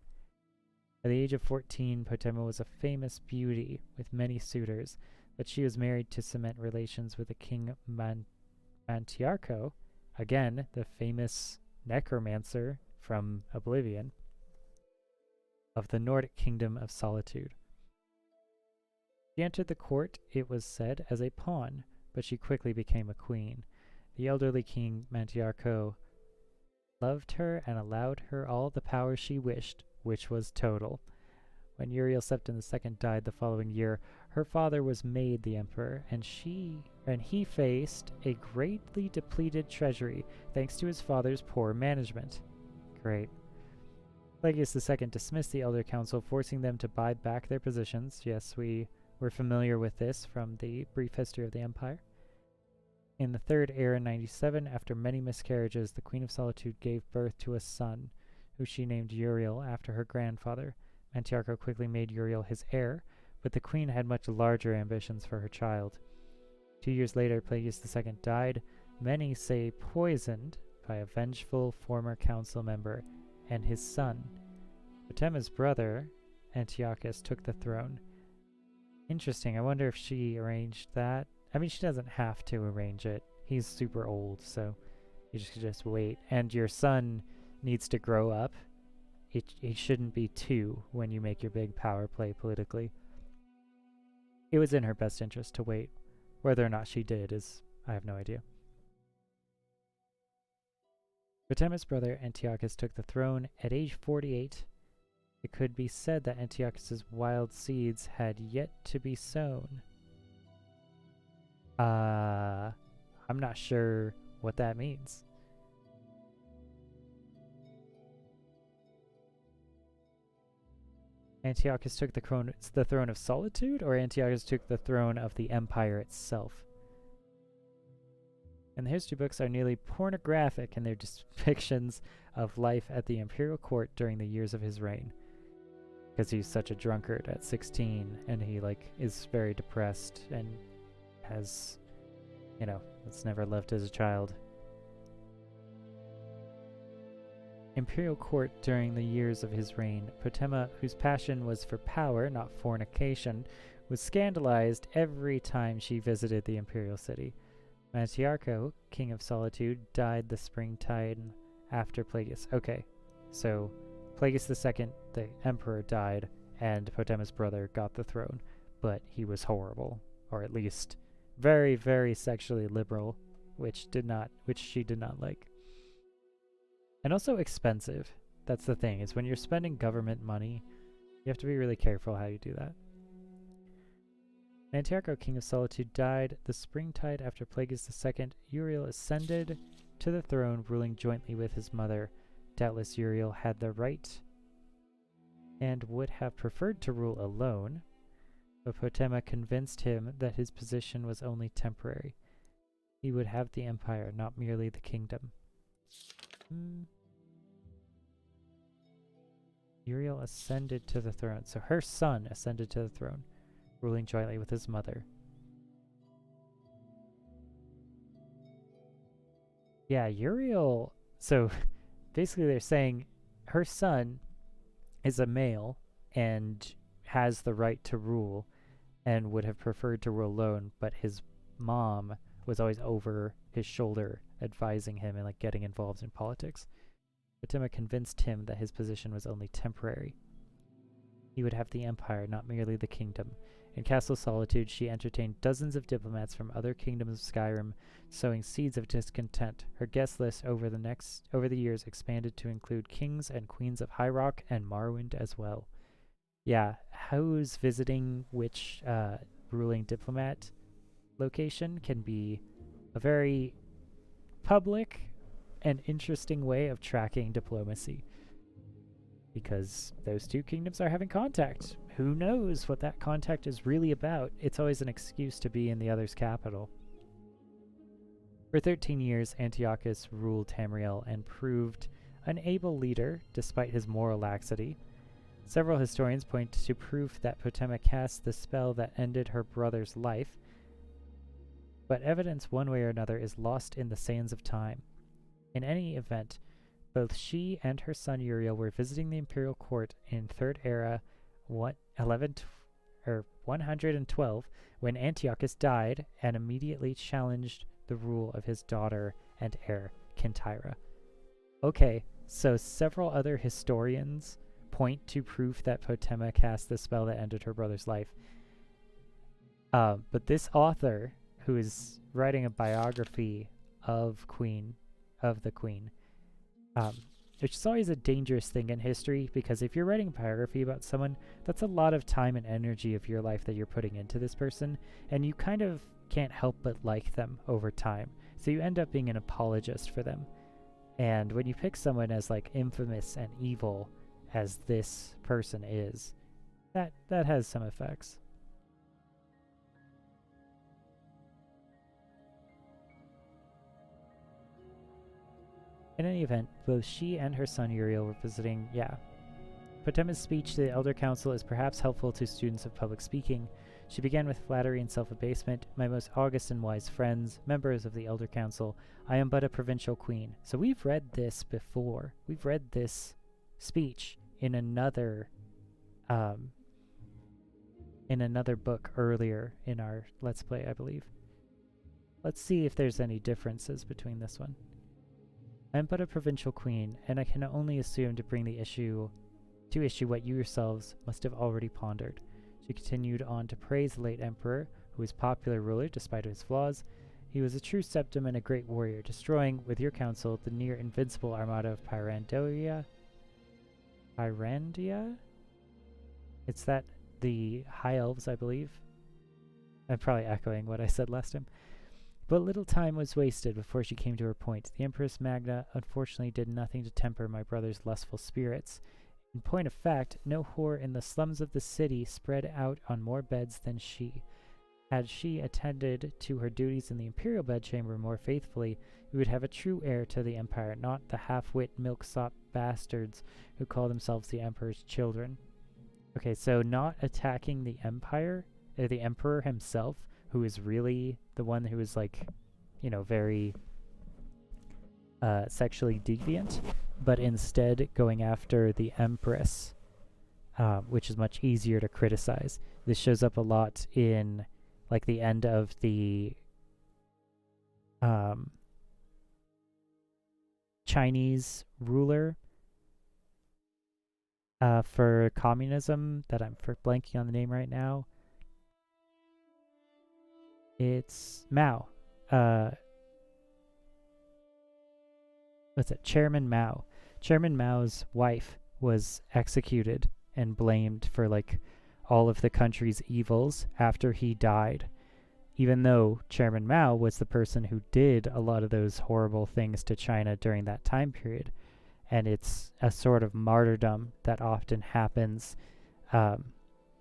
At the age of 14, Potema was a famous beauty with many suitors, but she was married to cement relations with the king Mantiarco, again, the famous necromancer from Oblivion. of the Nordic kingdom of Solitude. She entered the court, it was said, as a pawn, but she quickly became a queen. The elderly king, Mantiarco, loved her and allowed her all the power she wished, which was total. When Uriel Septim II died the following year, her father was made the emperor, and he faced a greatly depleted treasury thanks to his father's poor management. Great. Pelagius II dismissed the Elder Council, forcing them to buy back their positions. Yes, we're familiar with this from the brief history of the empire. In the Third Era 97, after many miscarriages, the Queen of Solitude gave birth to a son, who she named Uriel after her grandfather. Mantiarco quickly made Uriel his heir, but the queen had much larger ambitions for her child. 2 years later, Pelagius II died, many say poisoned, by a vengeful former council member and his son. Potema's brother, Antiochus, took the throne. Interesting, I wonder if she arranged that. I mean, she doesn't have to arrange it. He's super old, so you just wait. And your son needs to grow up. He shouldn't be 2 when you make your big power play politically. It was in her best interest to wait. Whether or not she did I have no idea. Potema's brother Antiochus took the throne at age 48. It could be said that Antiochus's wild seeds had yet to be sown. I'm not sure what that means. Antiochus took the throne of Solitude, or Antiochus took the throne of the empire itself? And the history books are nearly pornographic in their depictions of life at the imperial court during the years of his reign. Because he's such a drunkard at 16, and he is very depressed and has, it's never lived as a child. Imperial court during the years of his reign, Potema, whose passion was for power, not fornication, was scandalized every time she visited the imperial city. Mantiarco, king of Solitude, died the springtide after Pelagius. Okay, so Pelagius II, the emperor, died, and Potema's brother got the throne, but he was horrible, or at least very, very sexually liberal, which she did not like. And also expensive. That's the thing, is when you're spending government money, you have to be really careful how you do that. Mantiarco, king of Solitude, died the springtide after Pelagius II. Uriel ascended to the throne, ruling jointly with his mother. Doubtless Uriel had the right and would have preferred to rule alone, but Potema convinced him that his position was only temporary. He would have the empire, not merely the kingdom. Uriel ascended to the throne. So her son ascended to the throne, ruling jointly with his mother. Yeah, Uriel... So, basically they're saying her son is a male and has the right to rule and would have preferred to rule alone, but his mom was always over his shoulder advising him and getting involved in politics. Potema convinced him that his position was only temporary. He would have the empire, not merely the kingdom. In Castle Solitude, she entertained dozens of diplomats from other kingdoms of Skyrim, sowing seeds of discontent. Her guest list over the years expanded to include kings and queens of High Rock and Morrowind as well. Yeah, who's visiting which ruling diplomat location can be a very public and interesting way of tracking diplomacy, because those two kingdoms are having contact. Who knows what that contact is really about? It's always an excuse to be in the other's capital. For 13 years, Antiochus ruled Tamriel and proved an able leader despite his moral laxity. Several historians point to proof that Potema cast the spell that ended her brother's life, but evidence one way or another is lost in the sands of time. In any event, both she and her son Uriel were visiting the imperial court in Third Era 112 when Antiochus died and immediately challenged the rule of his daughter and heir, Kintyra. Okay, so several other historians point to proof that Potema cast the spell that ended her brother's life. But this author, who is writing a biography of the Queen, which is always a dangerous thing in history, because if you're writing a biography about someone, that's a lot of time and energy of your life that you're putting into this person, and you kind of can't help but like them over time. So you end up being an apologist for them. And when you pick someone as like infamous and evil as this person is, that has some effects. In any event, both she and her son Uriel were visiting, Potema's speech to the Elder Council is perhaps helpful to students of public speaking. She began with flattery and self-abasement. My most august and wise friends, members of the Elder Council, I am but a provincial queen. So we've read this before. We've read this speech in another book earlier in our Let's Play, I believe. Let's see if there's any differences between this one. I am but a provincial queen, and I can only assume to bring the issue what you yourselves must have already pondered. She continued on to praise the late emperor, who was popular ruler despite his flaws. He was a true septum and a great warrior, destroying, with your counsel, the near-invincible armada of Pyrandia? It's that, the High Elves, I believe. I'm probably echoing what I said last time. But little time was wasted before she came to her point. The Empress Magna unfortunately did nothing to temper my brother's lustful spirits. In point of fact, no whore in the slums of the city spread out on more beds than she. Had she attended to her duties in the imperial bedchamber more faithfully, we would have a true heir to the empire, not the half-wit milksop bastards who call themselves the emperor's children. Okay, so not attacking the empire, the emperor himself, who is really the one who is like, very sexually deviant, but instead going after the empress, which is much easier to criticize. This shows up a lot in like the end of the Chinese ruler for communism that I'm blanking on the name right now. It's Mao. What's it? Chairman Mao. Chairman Mao's wife was executed and blamed for like all of the country's evils after he died, even though Chairman Mao was the person who did a lot of those horrible things to China during that time period. And it's a sort of martyrdom that often happens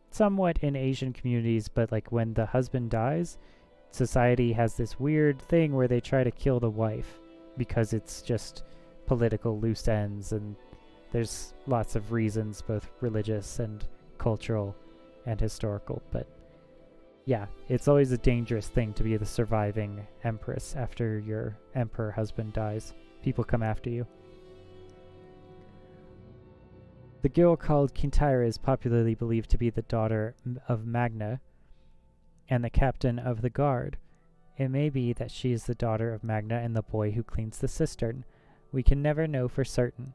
somewhat in Asian communities, but like when the husband dies, society has this weird thing where they try to kill the wife because it's just political loose ends, and there's lots of reasons, both religious and cultural and historical. But yeah, it's always a dangerous thing to be the surviving empress after your emperor husband dies. People come after you. The girl called Kintyre is popularly believed to be the daughter of Magna and the captain of the guard. It may be that she is the daughter of Magna and the boy who cleans the cistern. We can never know for certain,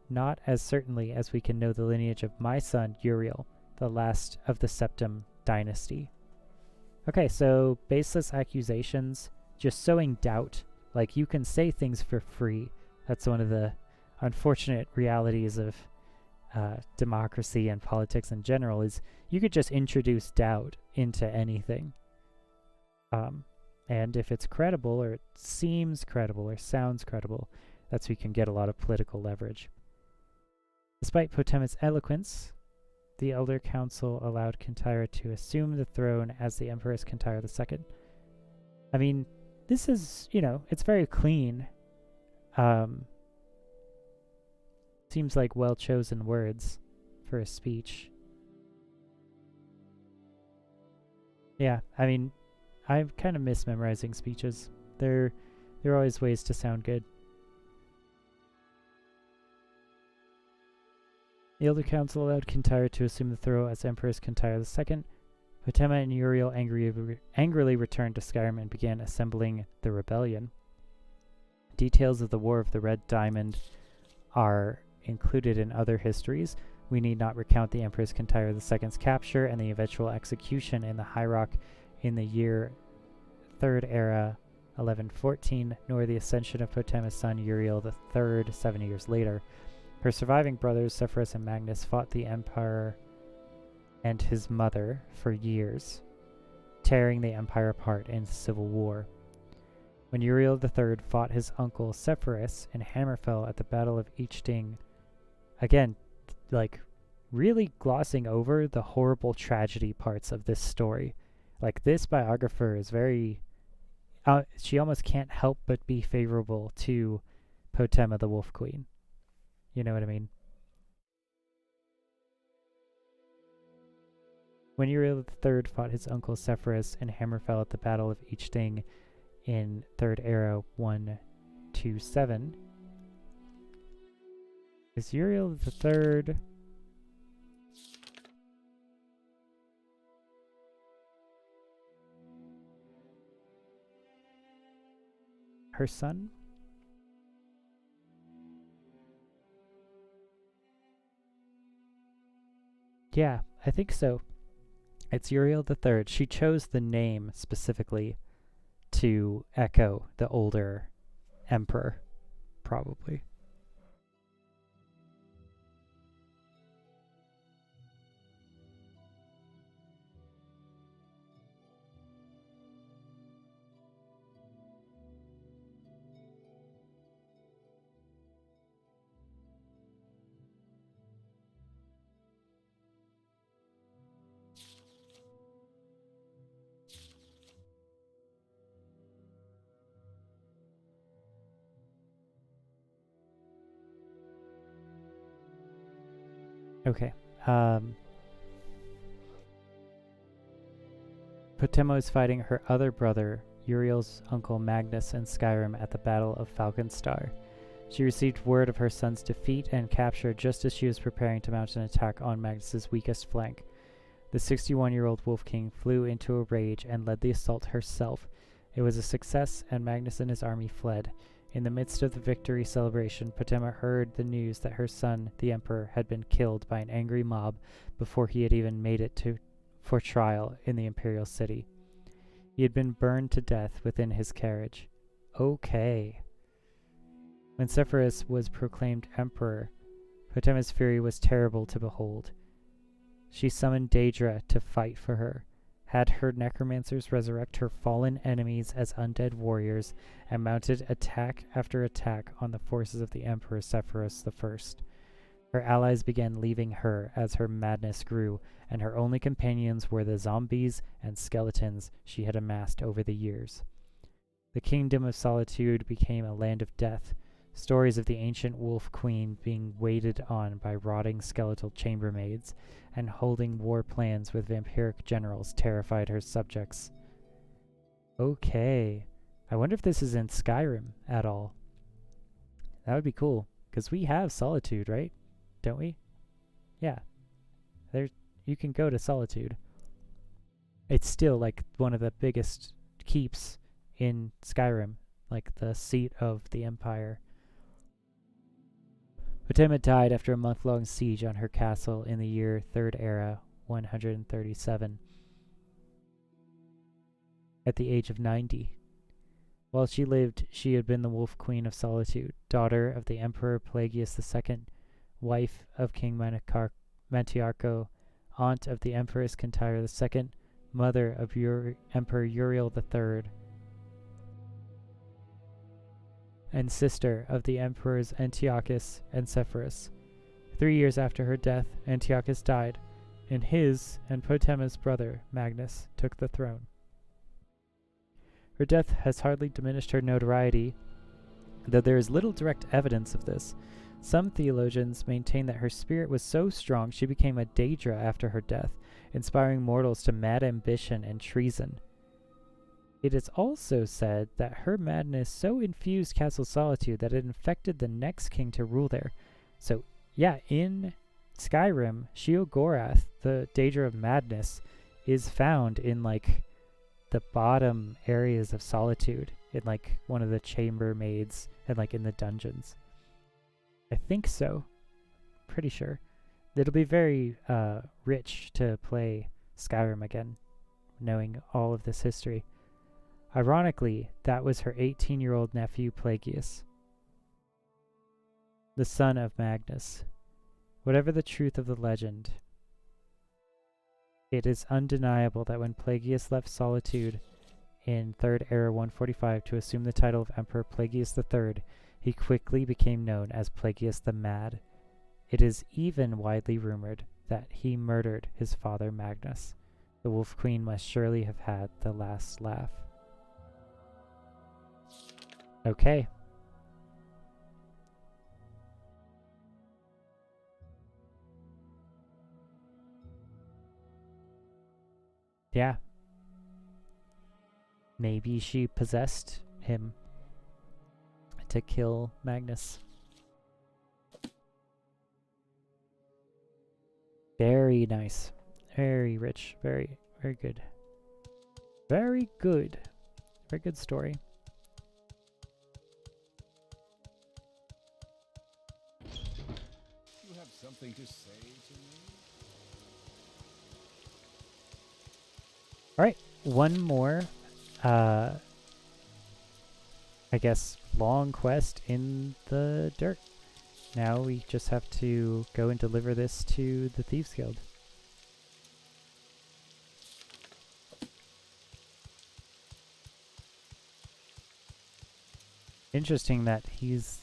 not as certainly as we can know the lineage of my son Uriel, the last of the Septim dynasty. Okay, so baseless accusations, just sowing doubt. Like, you can say things for free. That's one of the unfortunate realities of democracy and politics in general, is you could just introduce doubt into anything. And if it's credible, or it seems credible, or sounds credible, that's where you can get a lot of political leverage. Despite Potema's eloquence, the Elder Council allowed Kintyre to assume the throne as the Empress Kintyre II. I mean, this is, it's very clean. Seems like well-chosen words for a speech. Yeah, I mean, I kind of miss memorizing speeches. There are always ways to sound good. The Elder Council allowed Kintyre to assume the throne as Empress Kintyre II. Potema and Uriel angrily returned to Skyrim and began assembling the rebellion. Details of the War of the Red Diamond are included in other histories, We need not recount the Empress Kintyre II's capture and the eventual execution in the High Rock in the year 3rd Era 1114, nor the ascension of Potema's son Uriel III 7 years later. Her surviving brothers, Sepphoris and Magnus, fought the Emperor and his mother for years, tearing the Empire apart in civil war. When Uriel III fought his uncle Sepphoris in Hammerfell at the Battle of Ichting, again, like, really glossing over the horrible tragedy parts of this story. Like, this biographer is very... she almost can't help but be favorable to Potema the Wolf Queen. You know what I mean? When Uriel III fought his uncle Sepphoris in Hammerfell at the Battle of Ichting in 3rd Era 127, is Uriel III... her son? Yeah, I think so. It's Uriel III. She chose the name specifically to echo the older emperor, probably. Okay. Potema is fighting her other brother, Uriel's uncle Magnus, in Skyrim at the Battle of Falkenstar. She received word of her son's defeat and capture just as she was preparing to mount an attack on Magnus's weakest flank. The 61-year-old Wolf King flew into a rage and led the assault herself. It was a success, and Magnus and his army fled. In the midst of the victory celebration, Potema heard the news that her son, the Emperor, had been killed by an angry mob before he had even made it for trial in the Imperial City. He had been burned to death within his carriage. Okay. When Sepphoris was proclaimed Emperor, Potema's fury was terrible to behold. She summoned Daedra to fight for her, had her necromancers resurrect her fallen enemies as undead warriors, and mounted attack after attack on the forces of the Emperor Sepphoris I. Her allies began leaving her as her madness grew, and her only companions were the zombies and skeletons she had amassed over the years. The Kingdom of Solitude became a land of death, stories of the ancient Wolf Queen being waited on by rotting skeletal chambermaids and holding war plans with vampiric generals terrified her subjects. Okay. I wonder if this is in Skyrim at all. That would be cool, because we have Solitude, right? Don't we? Yeah. You can go to Solitude. It's still like one of the biggest keeps in Skyrim, like the seat of the Empire. Potema died after a month-long siege on her castle in the year 3rd Era 137, at the age of 90. While she lived, she had been the Wolf Queen of Solitude, daughter of the Emperor Pelagius II, wife of King Mantiarco, aunt of the Empress Kintyre II, mother of Emperor Uriel III, and sister of the Emperors Antiochus and Sepphoris. 3 years after her death, Antiochus died, and his and Potema's brother, Magnus, took the throne. Her death has hardly diminished her notoriety, though there is little direct evidence of this. Some theologians maintain that her spirit was so strong she became a Daedra after her death, inspiring mortals to mad ambition and treason. It is also said that her madness so infused Castle Solitude that it infected the next king to rule there. So, yeah, in Skyrim, Sheogorath, the Daedra of Madness, is found in, like, the bottom areas of Solitude, in, like, one of the chambermaids and, like, in the dungeons. I think so. Pretty sure. It'll be very rich to play Skyrim again, knowing all of this history. Ironically, that was her 18-year-old nephew Plagueis, the son of Magnus. Whatever the truth of the legend, it is undeniable that when Plagueis left Solitude in 3rd Era 145 to assume the title of Emperor Plagueis III, he quickly became known as Plagueis the Mad. It is even widely rumored that he murdered his father Magnus. The Wolf Queen must surely have had the last laugh. Okay. Yeah. Maybe she possessed him to kill Magnus. Very nice. Very rich. Very, very good. Very good. Very good story. You have something to say to me? Alright, one more, I guess, long quest in the dirt. Now we just have to go and deliver this to the Thieves Guild. Interesting that he's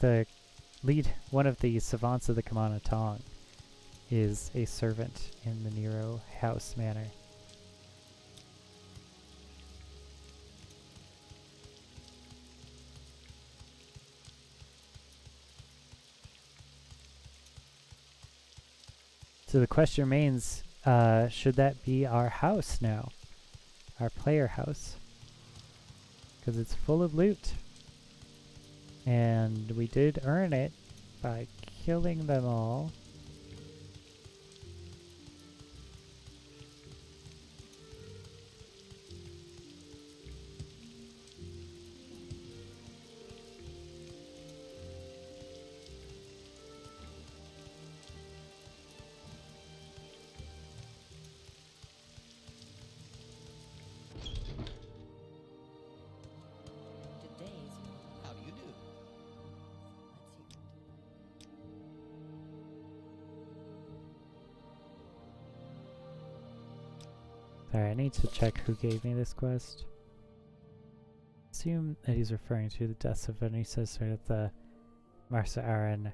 the lead, one of the savants of the Kamana Tong is a servant in the Nero House Manor. So the question remains, should that be our house now? Our player house? Because it's full of loot. And we did earn it by killing them all. Today's How do you do? let's hear Sorry, I need to check who gave me this quest. Assume that he's referring to the deaths of Venices right at the Marsa Aaron,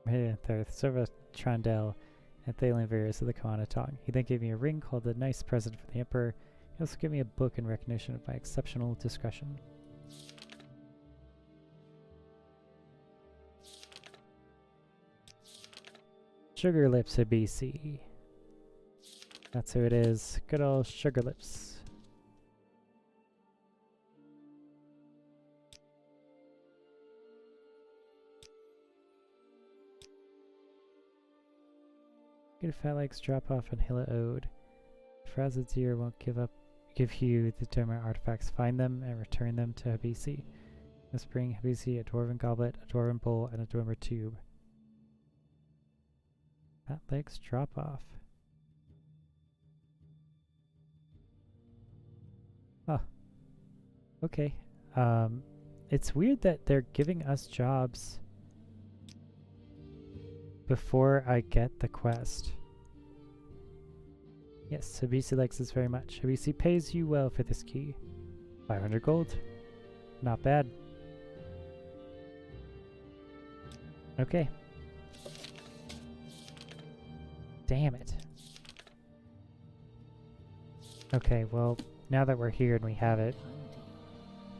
Serva Trandel, and Thalian Varus of the Kamana Tong. He then gave me a ring called a nice present from the Emperor. He also gave me a book in recognition of my exceptional discretion. Sugar Lips of BC. That's who it is. Good old Sugar Lips. Get a Fat Legs drop off on Hilla Ode. Frazadzir won't give you the Dharma artifacts. Find them and return them to Habisi. Must bring Habisi a dwarven goblet, a dwarven bowl, and a dwarven tube. Fat Legs drop off. Oh. Okay. It's weird that they're giving us jobs before I get the quest. Yes, Habisi likes this very much. Habisi pays you well for this key. 500 gold. Not bad. Okay. Damn it. Okay, well, now that we're here and we have it,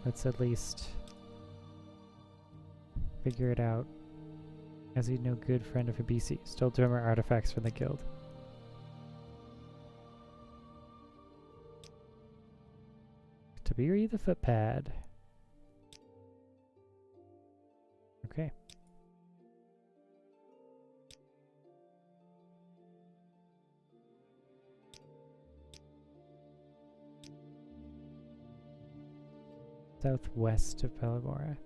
let's at least figure it out. As he's no good friend of Habisi, stole Dwemer artifacts from the guild. Tabiri the footpad. Okay. Southwest of Pelagora.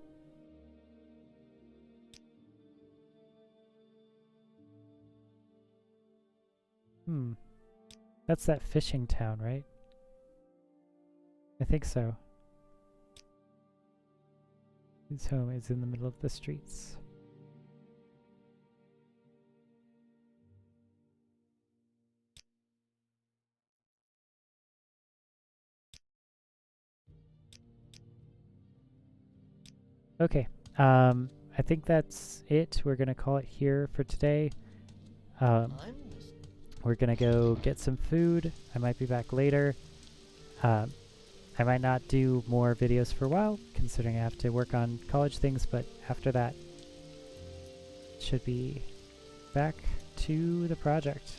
That's that fishing town, right? I think so. His home is in the middle of the streets. Okay, I think that's it. We're gonna call it here for today. I'm listening. We're gonna go get some food. I might be back later. I might not do more videos for a while, considering I have to work on college things, but after that, should be back to the project.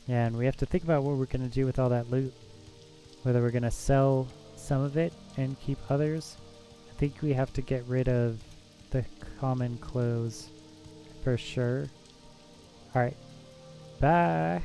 And we have to think about what we're gonna do with all that loot. Whether we're gonna sell some of it and keep others. I think we have to get rid of the common clothes for sure. Alright, bye!